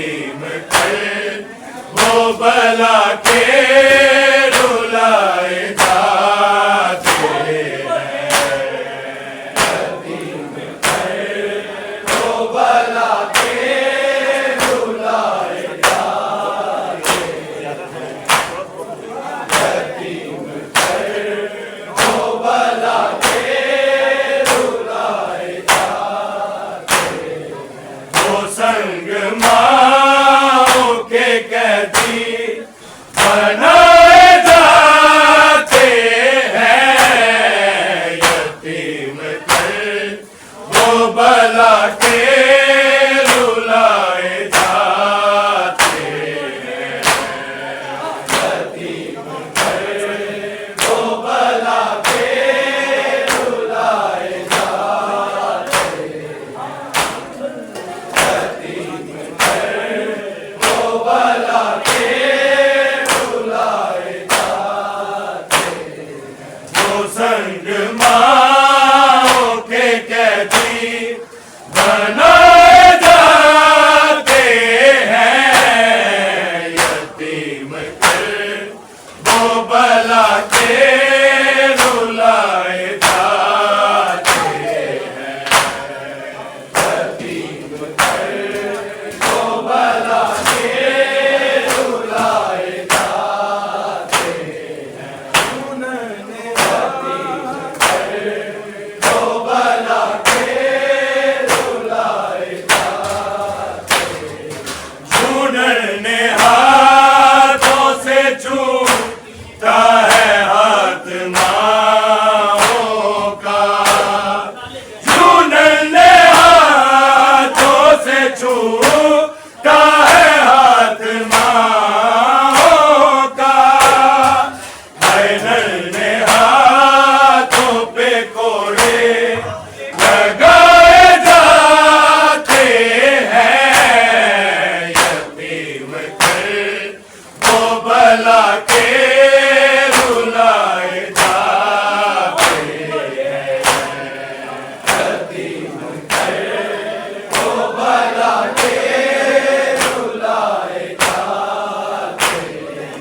यतीम कर वो भला के रुलाए जाते संग माओ के कैदी बनाए जाते हैं यतीम कर वो भला के रुलाए जाते हैं यतीम कर वो भला के रुलाए संग माओ के कैदी बनाए जाते हैं यतीम कर वो भला के रुलाए जाते हैं यतीम कर वो भला के रुलाए जाते ने हाथों से छूटा है हाथ माओ का ने हाथों से छूटा है हाथ माओ का ने हाथों पे कोड़े लगाए जाते हैं यतीम कर वो भला के रुलाए जाते हैं यतीम कर वो भला के रुलाए जाते हैं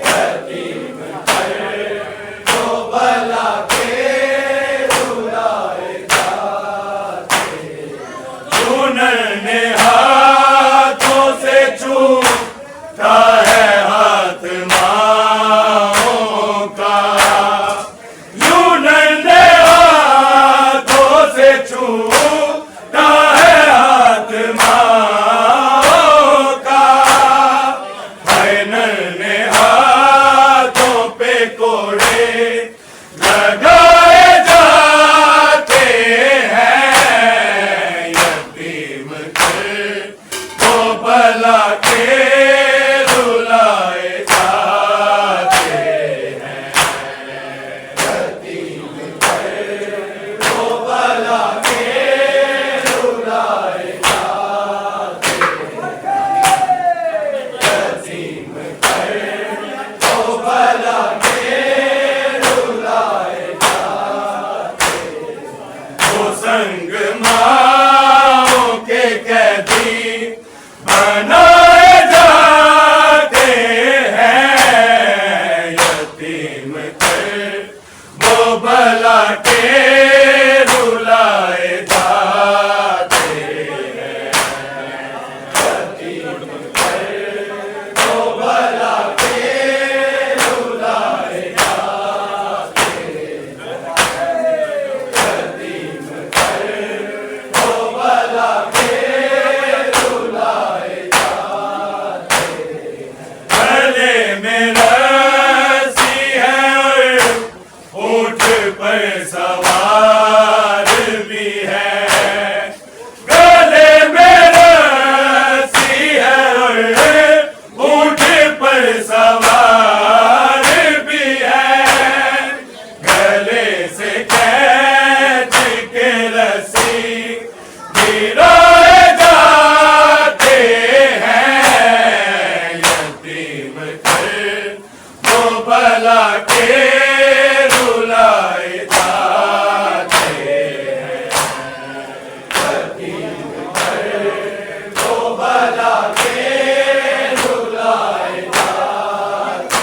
यतीम कर वो भला के रुलाए ने हाथों से छूटा है हाथ माओ का ने हाथों से छूटा है हाथ माओ का ने हाथों पे कोड़े लगाए जाते हैं यतीम कर वो भला के रुलाए जाते हैं यतीम कर वो भला के रुलाए जाते हैं यतीम कर वो भला के रुलाए वो संग माओ के कैदी बनाए जाते हैं यतीम कर वो भला के रुलाए जाते हैं यतीम कर वो भला के रुलाए जाते हैं यतीम कर वो भला के रुलाए जाते भला के रुलाए जाते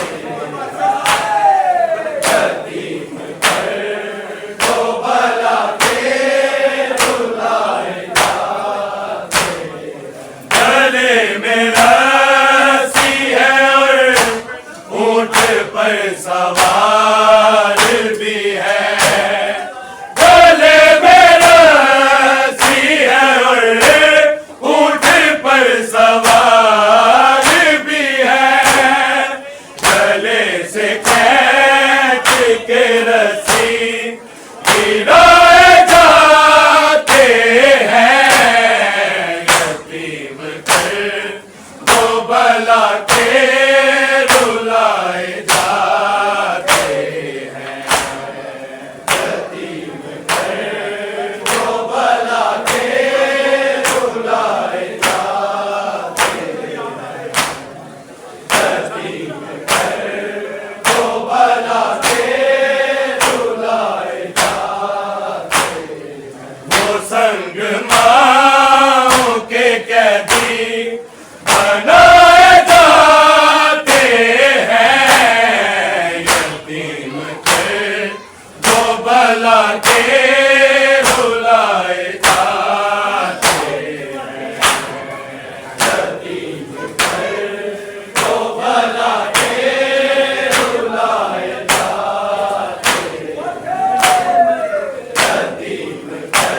यतीम कर दो भला के रुलाए जाते गले में रस्सी है और ऊंट पर सवार भी है गले में रस्सी है और ऊंट पर सवार भी है गले से खींच के रस्सी गिराए जाते हैं यतीम कर दो भला के रुलाए जाते हैं यतीम कर दो भला के रुलाए जाते हैं यतीम कर दो भला के रुलाए जाते वो संग माओ के कैदी बनाए जाते हैं यतीम के दो भला के रुलाए जाते हैं यतीम के दो भला के रुलाए जाते यतीम के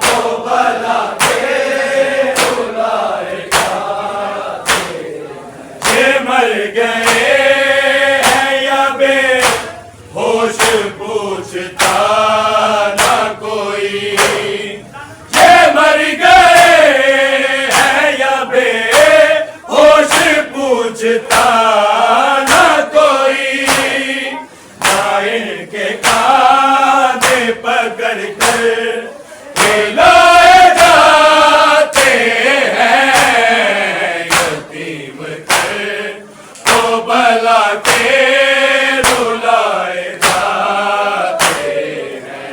दो भला के रुलाए जाते ये मर गए हैं या बे होश पूछता ना कोई ये मर गए हैं या बे होश पूछता ना कोई ना इनके कांधे पकड़ कर हिलाए जाते हैं यतीम कर दो भला के रुलाए जाते हैं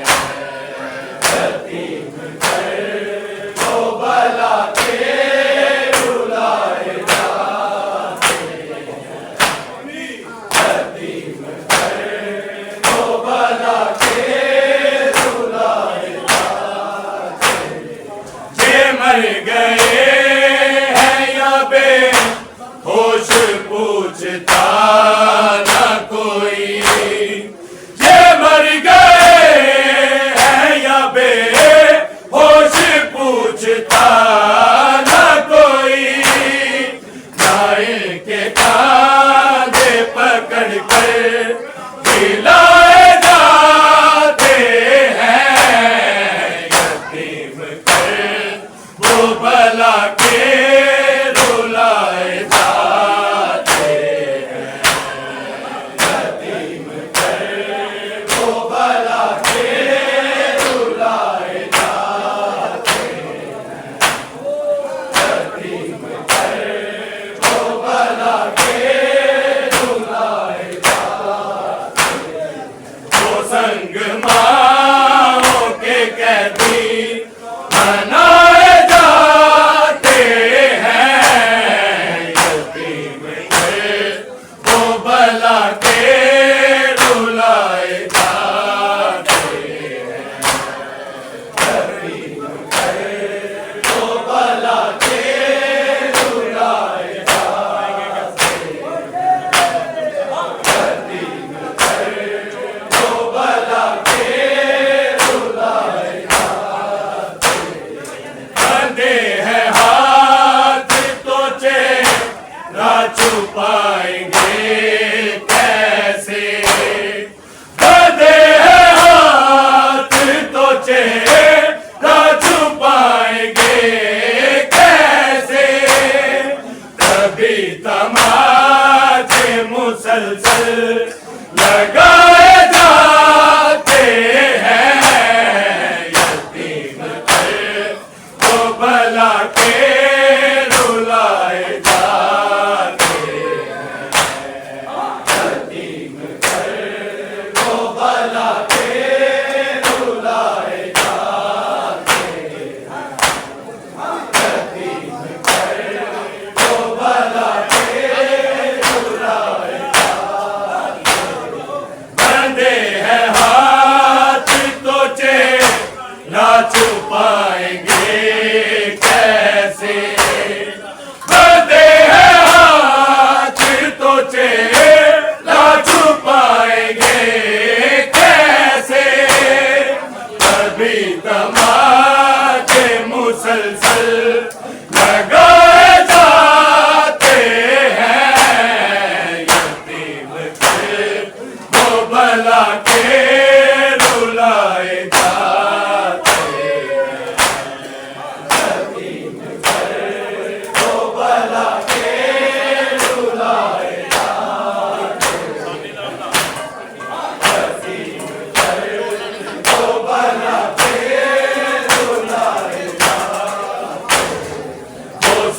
यतीम कर दो भला के रुलाए जाते हैं यतीम कर दो भला के रुलाए जाते ये मर गए हैं या बे होश पूछता ना कोई ये मर गए हैं या बे होश पूछता ना कोई ना इनके कांधे पकड़ कर हिलाए जाते हैं यतीम कर वो भला के रुलाए जाते हैं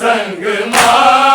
संग मा